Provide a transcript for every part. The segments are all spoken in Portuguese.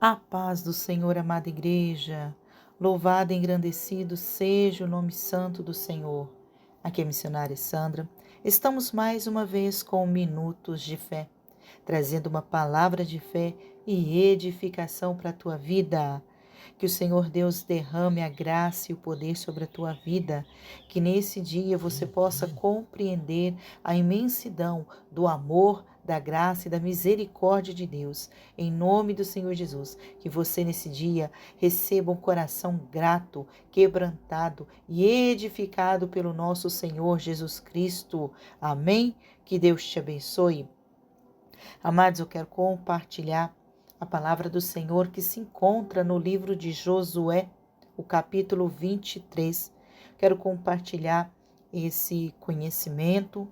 A paz do Senhor, amada igreja, louvado e engrandecido seja o nome santo do Senhor. Aqui é a missionária Sandra. Estamos mais uma vez com Minutos de Fé, trazendo uma palavra de fé e edificação para a tua vida. Que o Senhor Deus derrame a graça e o poder sobre a tua vida, que nesse dia você possa compreender a imensidão do amor, da graça e da misericórdia de Deus. Em nome do Senhor Jesus, que você nesse dia receba um coração grato, quebrantado e edificado pelo nosso Senhor Jesus Cristo. Amém? Que Deus te abençoe. Amados, eu quero compartilhar a palavra do Senhor que se encontra no livro de Josué, o capítulo 23. Quero compartilhar esse conhecimento,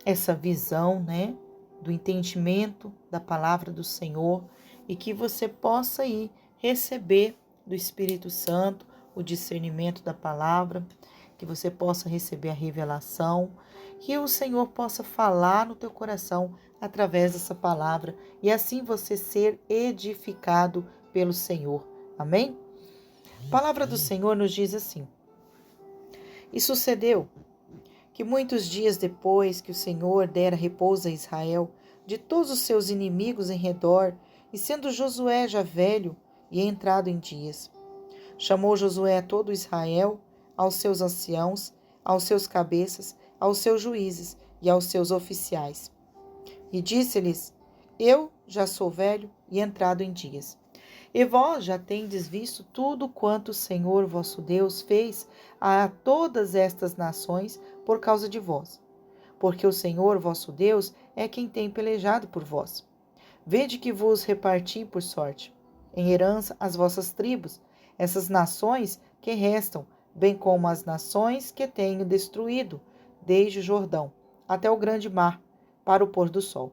essa visão, do entendimento da palavra do Senhor e que você possa aí receber do Espírito Santo o discernimento da palavra, que você possa receber a revelação, que o Senhor possa falar no teu coração através dessa palavra e assim você ser edificado pelo Senhor. Amém? A palavra do Senhor nos diz assim: E sucedeu que muitos dias depois que o Senhor dera repouso a Israel de todos os seus inimigos em redor, e sendo Josué já velho e entrado em dias, chamou Josué a todo Israel, aos seus anciãos, aos seus cabeças, aos seus juízes e aos seus oficiais. E disse-lhes: Eu já sou velho e entrado em dias. E vós já tendes visto tudo quanto o Senhor vosso Deus fez a todas estas nações por causa de vós. Porque o Senhor vosso Deus é quem tem pelejado por vós. Vede que vos reparti por sorte, em herança as vossas tribos, essas nações que restam, bem como as nações que tenho destruído, desde o Jordão até o grande mar, para o pôr do sol.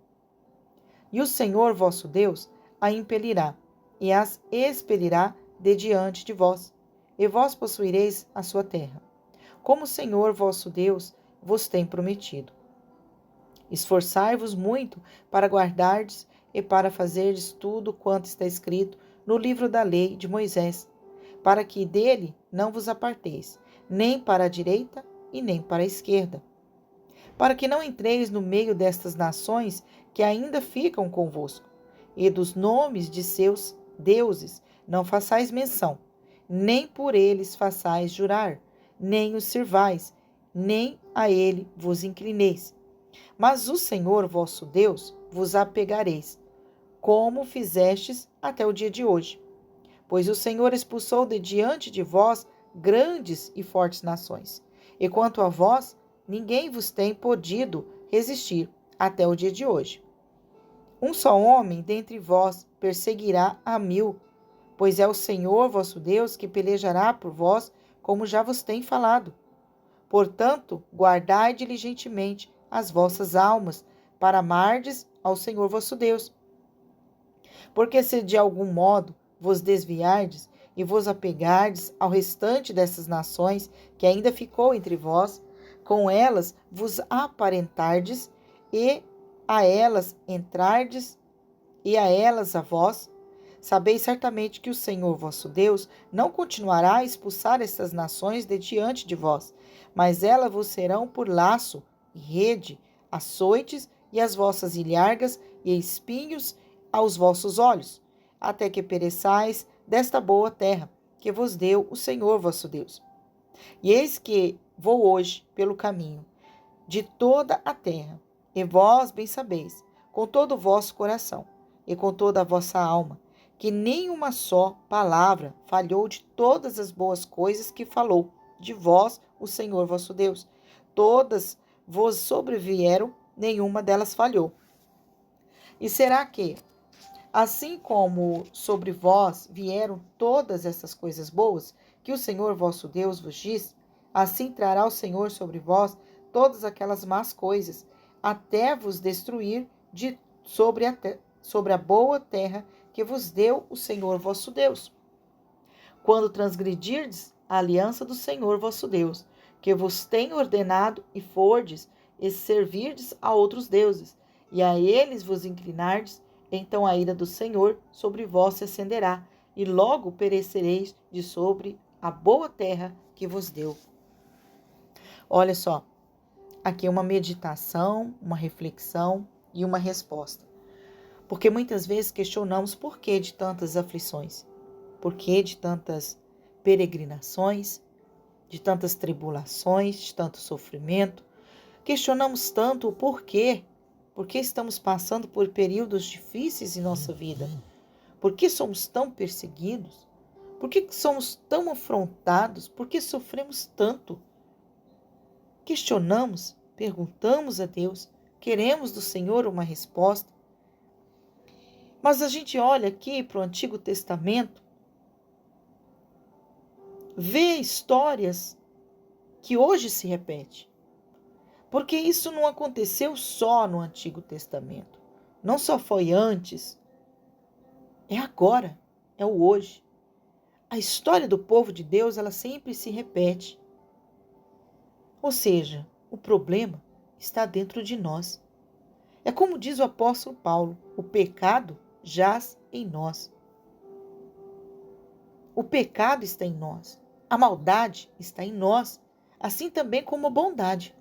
E o Senhor vosso Deus a impelirá, e as expelirá de diante de vós, e vós possuireis a sua terra, como o Senhor vosso Deus vos tem prometido. Esforçai-vos muito para guardardes e para fazerdes tudo quanto está escrito no livro da lei de Moisés, para que dele não vos aparteis, nem para a direita e nem para a esquerda, para que não entreis no meio destas nações que ainda ficam convosco, e dos nomes de seus deuses não façais menção, nem por eles façais jurar, nem os sirvais, nem a ele vos inclineis. Mas o Senhor vosso Deus vos apegareis, como fizestes até o dia de hoje. Pois o Senhor expulsou de diante de vós grandes e fortes nações, e quanto a vós, ninguém vos tem podido resistir até o dia de hoje. Um só homem dentre vós perseguirá a 1000, pois é o Senhor vosso Deus que pelejará por vós, como já vos tem falado. Portanto, guardai diligentemente as vossas almas, para amardes ao Senhor vosso Deus. Porque se de algum modo vos desviardes e vos apegardes ao restante dessas nações que ainda ficou entre vós, com elas vos aparentardes e a elas entrardes e a elas a vós, sabeis certamente que o Senhor vosso Deus não continuará a expulsar estas nações de diante de vós, mas elas vos serão por laço e rede, açoites e as vossas ilhargas e espinhos aos vossos olhos, até que pereçais desta boa terra que vos deu o Senhor vosso Deus. E eis que vou hoje pelo caminho de toda a terra, e vós bem sabeis, com todo o vosso coração e com toda a vossa alma, que nenhuma só palavra falhou de todas as boas coisas que falou de vós o Senhor vosso Deus. Todas vos sobrevieram, nenhuma delas falhou. E será que, assim como sobre vós vieram todas essas coisas boas que o Senhor vosso Deus vos diz, assim trará o Senhor sobre vós todas aquelas más coisas, até vos destruir sobre a boa terra que vos deu o Senhor vosso Deus. Quando transgredirdes a aliança do Senhor vosso Deus, que vos tem ordenado, e fordes e servirdes a outros deuses, e a eles vos inclinardes, então a ira do Senhor sobre vós se acenderá, e logo perecereis de sobre a boa terra que vos deu. Olha só, aqui é uma meditação, uma reflexão e uma resposta. Porque muitas vezes questionamos por que de tantas aflições, por que de tantas peregrinações, de tantas tribulações, de tanto sofrimento. Questionamos tanto o porquê, porque estamos passando por períodos difíceis em nossa vida. Por que somos tão perseguidos? Por que somos tão afrontados? Por que sofremos tanto? Questionamos, perguntamos a Deus, queremos do Senhor uma resposta. Mas a gente olha aqui para o Antigo Testamento, vê histórias que hoje se repetem. Porque isso não aconteceu só no Antigo Testamento. Não só foi antes, é agora, é o hoje. A história do povo de Deus, ela sempre se repete. Ou seja, o problema está dentro de nós. É como diz o apóstolo Paulo, o pecado jaz em nós. O pecado está em nós. A maldade está em nós, assim também como a bondade.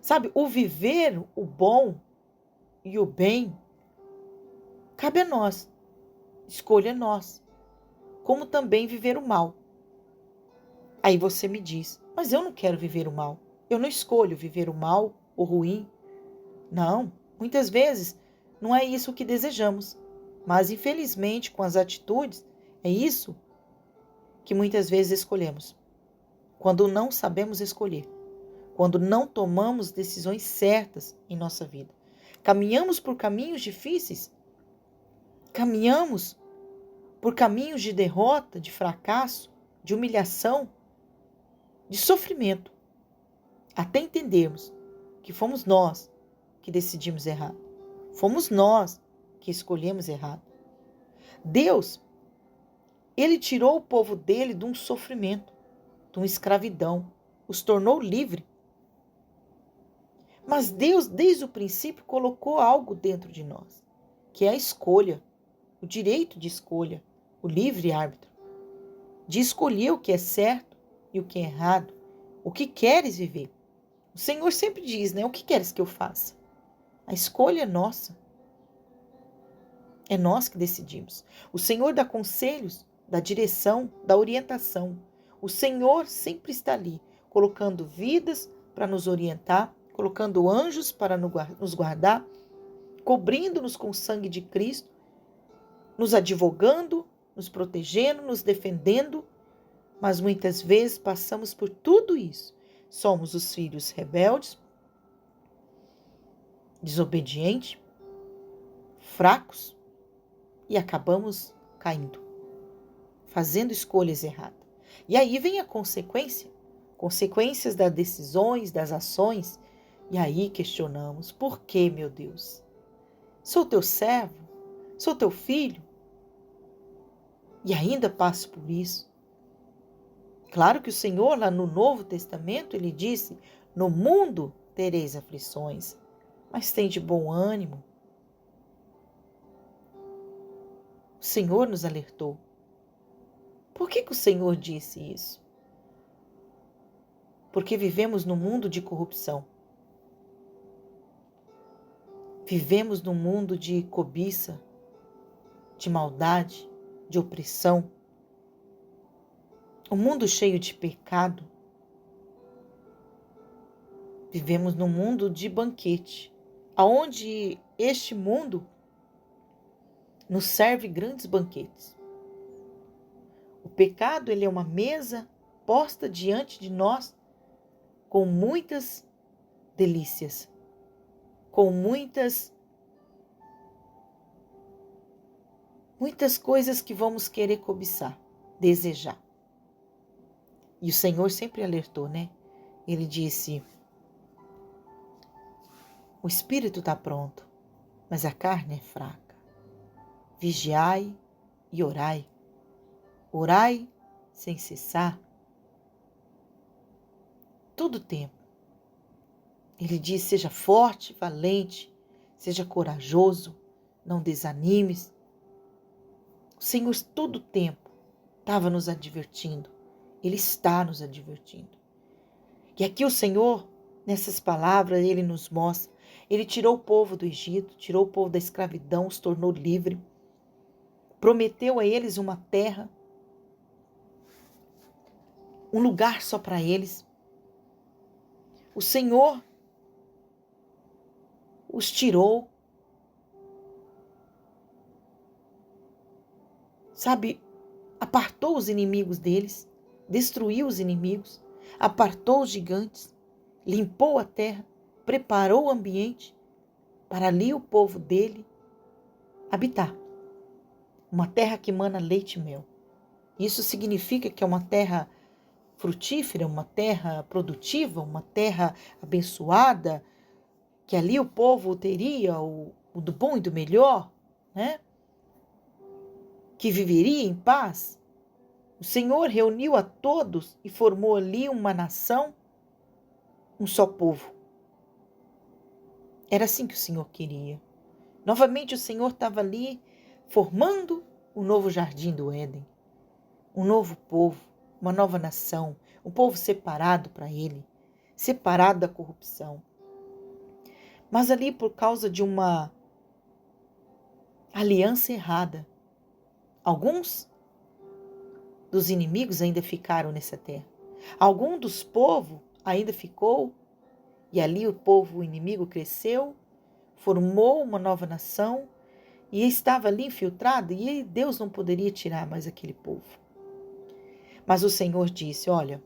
Sabe, o viver o bom e o bem cabe a nós. Escolha nós. Como também viver o mal. Aí você me diz, mas eu não quero viver o mal. Eu não escolho viver o mal, o ruim. Não, muitas vezes não é isso que desejamos. Mas infelizmente com as atitudes, é isso que muitas vezes escolhemos. Quando não sabemos escolher. Quando não tomamos decisões certas em nossa vida. Caminhamos por caminhos difíceis. Caminhamos por caminhos de derrota, de fracasso, de humilhação, de sofrimento, até entendermos que fomos nós que decidimos errado. Fomos nós que escolhemos errado. Deus, Ele tirou o povo dele de um sofrimento, de uma escravidão, os tornou livre. Mas Deus, desde o princípio, colocou algo dentro de nós, que é a escolha, o direito de escolha, o livre-árbitro, de escolher o que é certo e o que é errado, o que queres viver. O Senhor sempre diz, né? O que queres que eu faça? A escolha é nossa. É nós que decidimos. O Senhor dá conselhos, dá direção, dá orientação. O Senhor sempre está ali, colocando vidas para nos orientar, colocando anjos para nos guardar, cobrindo-nos com o sangue de Cristo, nos advogando, nos protegendo, nos defendendo. Mas muitas vezes passamos por tudo isso. Somos os filhos rebeldes, desobedientes, fracos e acabamos caindo, fazendo escolhas erradas. E aí vem a consequência, consequências das decisões, das ações. E aí questionamos, por que, meu Deus? Sou teu servo, sou teu filho e ainda passo por isso. Claro que o Senhor, lá no Novo Testamento, ele disse, no mundo tereis aflições, mas tende bom ânimo. O Senhor nos alertou. Por que o Senhor disse isso? Porque vivemos num mundo de corrupção. Vivemos num mundo de cobiça, de maldade, de opressão. Um mundo cheio de pecado. Vivemos num mundo de banquete, onde este mundo nos serve grandes banquetes. O pecado, ele é uma mesa posta diante de nós com muitas delícias, com muitas coisas que vamos querer cobiçar, desejar. E o Senhor sempre alertou, né? Ele disse, o espírito está pronto, mas a carne é fraca. Vigiai e orai. Orai sem cessar. Todo o tempo. Ele diz, seja forte, valente, seja corajoso. não desanimes. O Senhor todo o tempo estava nos advertindo. Ele está nos advertindo. E aqui o Senhor, nessas palavras, Ele nos mostra. Ele tirou o povo do Egito, tirou o povo da escravidão, os tornou livre. Prometeu a eles uma terra, um lugar só para eles. O Senhor os tirou. Sabe, apartou os inimigos deles, destruiu os inimigos, apartou os gigantes, limpou a terra, preparou o ambiente para ali o povo dele habitar. Uma terra que emana leite e mel. Isso significa que é uma terra frutífera, uma terra produtiva, uma terra abençoada, que ali o povo teria o do bom e do melhor, né? Que viveria em paz. O Senhor reuniu a todos e formou ali uma nação, um só povo. Era assim que o Senhor queria. Novamente o Senhor estava ali formando um novo jardim do Éden, um novo povo, uma nova nação, um povo separado para Ele, separado da corrupção. Mas ali por causa de uma aliança errada, alguns dos inimigos ainda ficaram nessa terra. Algum dos povos ainda ficou, e ali o povo inimigo cresceu, formou uma nova nação, e estava ali infiltrado, e Deus não poderia tirar mais aquele povo. Mas o Senhor disse, olha,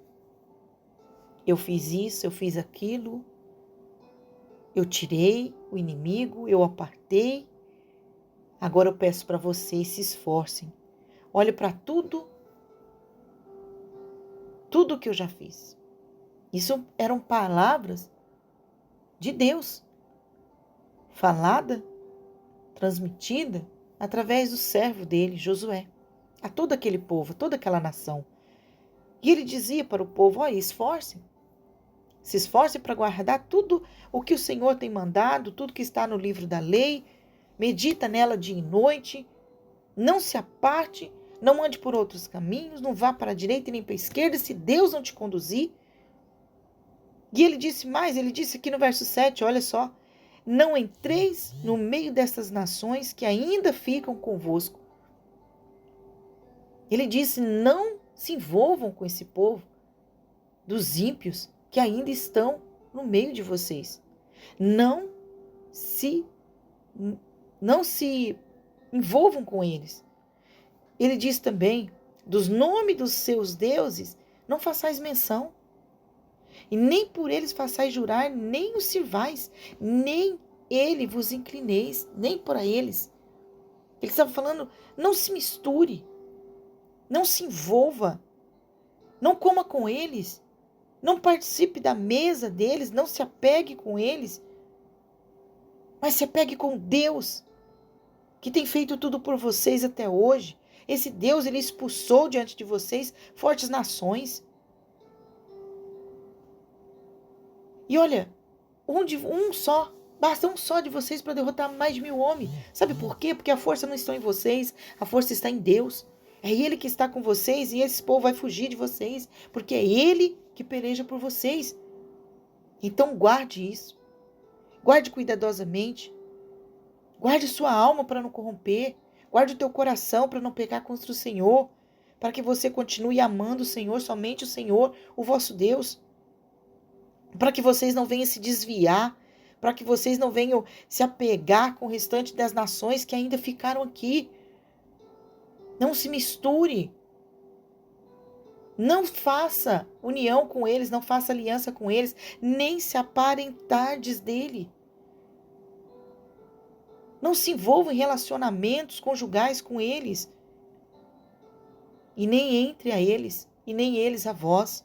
eu fiz isso, eu fiz aquilo, eu tirei o inimigo, eu apartei, agora eu peço para vocês se esforcem. Olhe para tudo que eu já fiz. Isso eram palavras de Deus, falada, transmitida através do servo dele, Josué, a todo aquele povo, toda aquela nação. E ele dizia para o povo, olha, se esforcem para guardar tudo o que o Senhor tem mandado, tudo que está no livro da lei, medita nela dia e noite, não se aparte, não ande por outros caminhos, não vá para a direita e nem para a esquerda, se Deus não te conduzir. E ele disse mais, ele disse aqui no verso 7, olha só, não entreis no meio dessas nações que ainda ficam convosco. Ele disse, não se envolvam com esse povo dos ímpios que ainda estão no meio de vocês. Não se envolvam com eles. Ele diz também, dos nomes dos seus deuses, não façais menção. E nem por eles façais jurar, nem os sirvais, nem ele vos inclineis, nem para eles. Ele estava falando, não se misture, não se envolva, não coma com eles, não participe da mesa deles, não se apegue com eles, mas se apegue com Deus, que tem feito tudo por vocês até hoje. Esse Deus, ele expulsou diante de vocês fortes nações. E olha, basta um só de vocês para derrotar mais de 1000 homens. Sabe por quê? Porque a força não está em vocês, a força está em Deus. É Ele que está com vocês e esse povo vai fugir de vocês, porque é Ele que peleja por vocês. Então guarde isso. Guarde cuidadosamente. Guarde sua alma para não corromper. Guarde o teu coração para não pecar contra o Senhor, para que você continue amando o Senhor, somente o Senhor, o vosso Deus. Para que vocês não venham se desviar, para que vocês não venham se apegar com o restante das nações que ainda ficaram aqui. Não se misture. Não faça união com eles, não faça aliança com eles, nem se aparentardes dele. Não se envolva em relacionamentos conjugais com eles. E nem entre a eles, e nem eles a vós.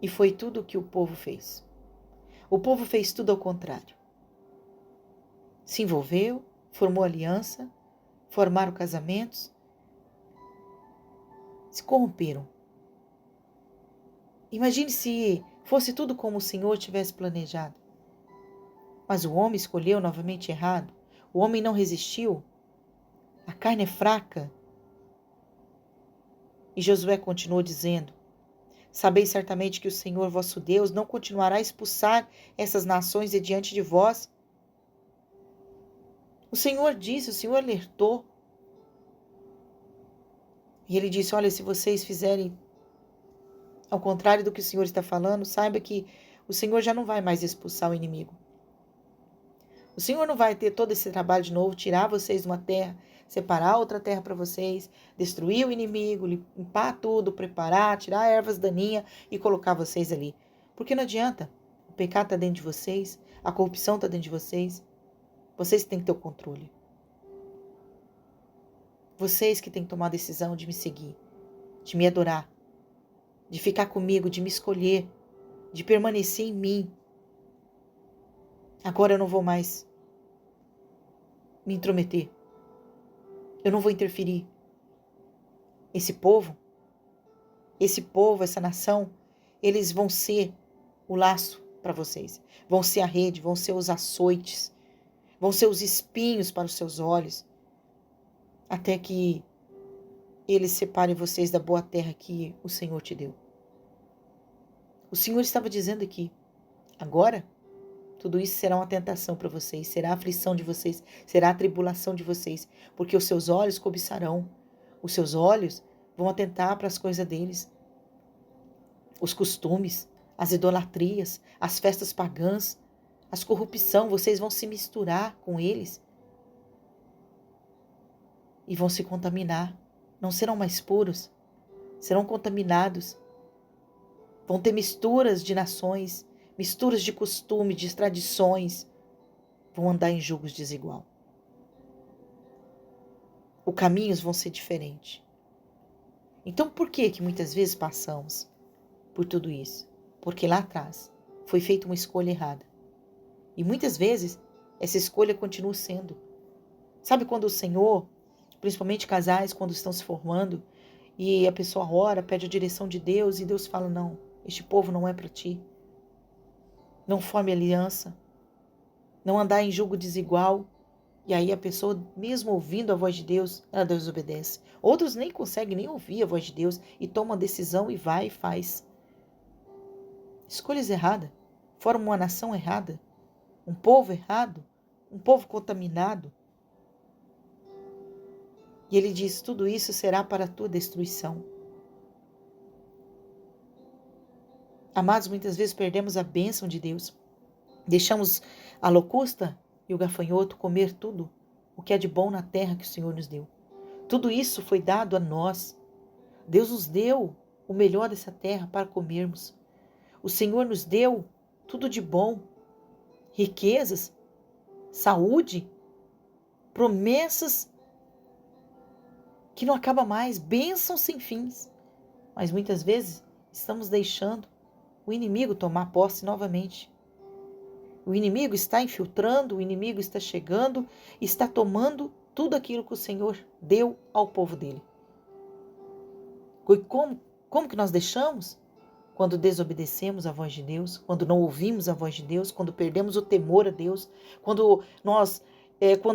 E foi tudo o que o povo fez. O povo fez tudo ao contrário. Se envolveu, formou aliança, formaram casamentos, se corromperam. Imagine se fosse tudo como o Senhor tivesse planejado. Mas o homem escolheu novamente errado. O homem não resistiu. A carne é fraca. E Josué continuou dizendo: sabeis certamente que o Senhor vosso Deus não continuará a expulsar essas nações de diante de vós. O Senhor disse, o Senhor alertou. E ele disse: olha, se vocês fizerem ao contrário do que o Senhor está falando, saiba que o Senhor já não vai mais expulsar o inimigo. O Senhor não vai ter todo esse trabalho de novo, tirar vocês de uma terra, separar outra terra para vocês, destruir o inimigo, limpar tudo, preparar, tirar ervas daninhas e colocar vocês ali. Porque não adianta. O pecado está dentro de vocês, a corrupção está dentro de vocês. Vocês têm que ter o controle. Vocês que têm que tomar a decisão de me seguir, de me adorar, de ficar comigo, de me escolher, de permanecer em mim. Agora eu não vou mais me intrometer. Eu não vou interferir. Esse povo, essa nação, eles vão ser o laço para vocês. Vão ser a rede, vão ser os açoites, vão ser os espinhos para os seus olhos, até que eles separem vocês da boa terra que o Senhor te deu. O Senhor estava dizendo aqui, agora, tudo isso será uma tentação para vocês, será a aflição de vocês, será a tribulação de vocês, porque os seus olhos cobiçarão, os seus olhos vão atentar para as coisas deles, os costumes, as idolatrias, as festas pagãs, as corrupção, vocês vão se misturar com eles e vão se contaminar, não serão mais puros, serão contaminados, vão ter misturas de nações, misturas de costume, de tradições, vão andar em julgos desigual. Os caminhos vão ser diferentes. Então por que muitas vezes passamos por tudo isso? Porque lá atrás foi feita uma escolha errada. E muitas vezes essa escolha continua sendo. Sabe quando o Senhor, principalmente casais, quando estão se formando, e a pessoa ora, pede a direção de Deus, e Deus fala, não, este povo não é para ti. Não forme aliança, não andar em julgo desigual. E aí a pessoa, mesmo ouvindo a voz de Deus, ela desobedece. Outros nem conseguem nem ouvir a voz de Deus e tomam a decisão e vai e faz. Escolhas erradas, formam uma nação errada, um povo errado, um povo contaminado. E ele diz, tudo isso será para a tua destruição. Amados, muitas vezes perdemos a bênção de Deus. Deixamos a locusta e o gafanhoto comer tudo o que é de bom na terra que o Senhor nos deu. Tudo isso foi dado a nós. Deus nos deu o melhor dessa terra para comermos. O Senhor nos deu tudo de bom, riquezas, saúde, promessas que não acabam mais, bênçãos sem fins. Mas muitas vezes estamos deixando o inimigo tomar posse novamente. O inimigo está infiltrando, o inimigo está chegando, está tomando tudo aquilo que o Senhor deu ao povo dele. E como que nós deixamos? Quando desobedecemos a voz de Deus, quando não ouvimos a voz de Deus, quando perdemos o temor a Deus, quando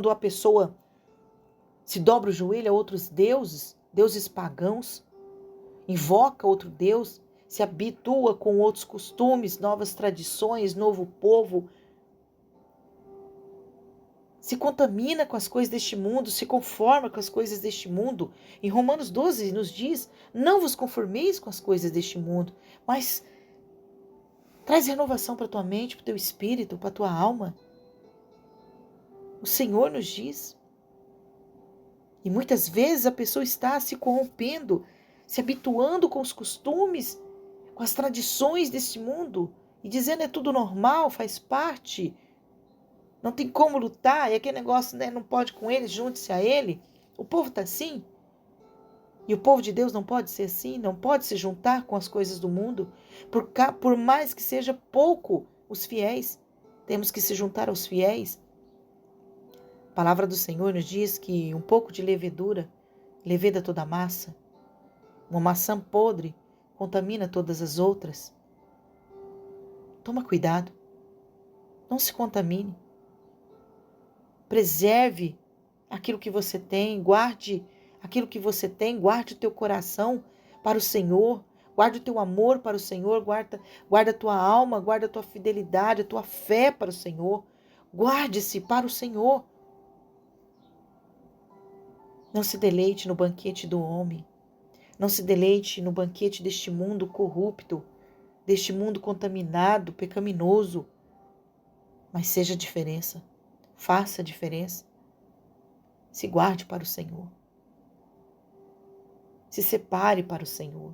a pessoa se dobra o joelho a outros deuses, deuses pagãos, invoca outro Deus, se habitua com outros costumes, novas tradições, novo povo, se contamina com as coisas deste mundo, se conforma com as coisas deste mundo. Em Romanos 12 nos diz, não vos conformeis com as coisas deste mundo, mas traz renovação para a tua mente, para o teu espírito, para a tua alma. O Senhor nos diz. E muitas vezes a pessoa está se corrompendo, se habituando com os costumes, com as tradições desse mundo, e dizendo é tudo normal, faz parte, não tem como lutar, e aquele negócio, né, não pode com ele, junte-se a ele. O povo está assim. E o povo de Deus não pode ser assim, não pode se juntar com as coisas do mundo, por mais que seja pouco os fiéis, temos que se juntar aos fiéis. A palavra do Senhor nos diz que um pouco de levedura leveda toda a massa. Uma maçã podre contamina todas as outras. Toma cuidado. Não se contamine. Preserve aquilo que você tem, guarde aquilo que você tem, guarde o teu coração para o Senhor, guarde o teu amor para o Senhor, guarda a tua alma, guarda a tua fidelidade, a tua fé para o Senhor. Guarde-se para o Senhor. Não se deleite no banquete do homem. Não se deleite no banquete deste mundo corrupto, deste mundo contaminado, pecaminoso. Mas seja a diferença. Faça a diferença. Se guarde para o Senhor. Se separe para o Senhor.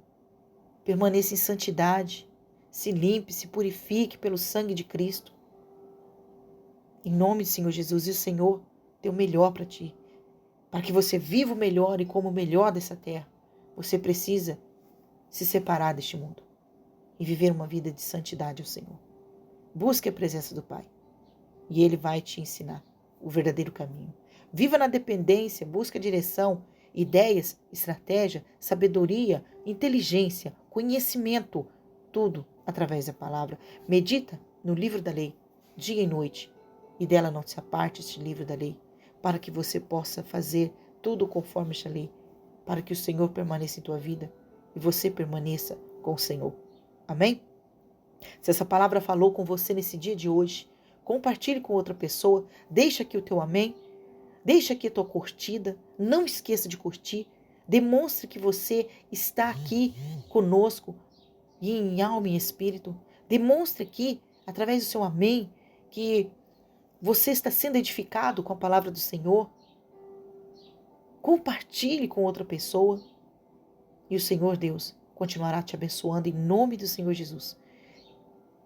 Permaneça em santidade. Se limpe, se purifique pelo sangue de Cristo. Em nome do Senhor Jesus. E o Senhor tem o melhor para ti. Para que você viva o melhor e como o melhor dessa terra, você precisa se separar deste mundo e viver uma vida de santidade ao Senhor. Busque a presença do Pai e Ele vai te ensinar o verdadeiro caminho. Viva na dependência, busque direção, ideias, estratégia, sabedoria, inteligência, conhecimento, tudo através da palavra. Medita no livro da lei, dia e noite, e dela não se aparte este livro da lei, para que você possa fazer tudo conforme esta lei, para que o Senhor permaneça em tua vida e você permaneça com o Senhor. Amém? Se essa palavra falou com você nesse dia de hoje, compartilhe com outra pessoa, deixa aqui o teu amém, deixa aqui a tua curtida, não esqueça de curtir, demonstre que você está aqui conosco, e em alma e em espírito, demonstre aqui, através do seu amém, que você está sendo edificado com a palavra do Senhor. Compartilhe com outra pessoa. E o Senhor Deus continuará te abençoando em nome do Senhor Jesus.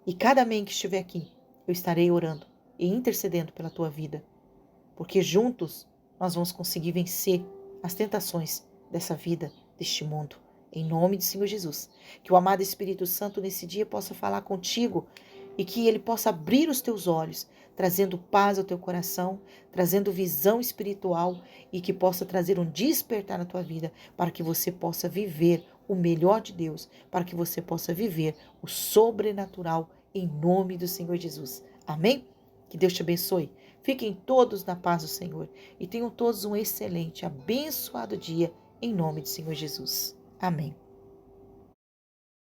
E cada amém que estiver aqui, eu estarei orando e intercedendo pela tua vida. Porque juntos nós vamos conseguir vencer as tentações dessa vida, deste mundo. Em nome do Senhor Jesus. Que o amado Espírito Santo nesse dia possa falar contigo e que ele possa abrir os teus olhos, trazendo paz ao teu coração, trazendo visão espiritual e que possa trazer um despertar na tua vida para que você possa viver o melhor de Deus, para que você possa viver o sobrenatural em nome do Senhor Jesus. Amém? Que Deus te abençoe. Fiquem todos na paz do Senhor e tenham todos um excelente, abençoado dia em nome do Senhor Jesus. Amém.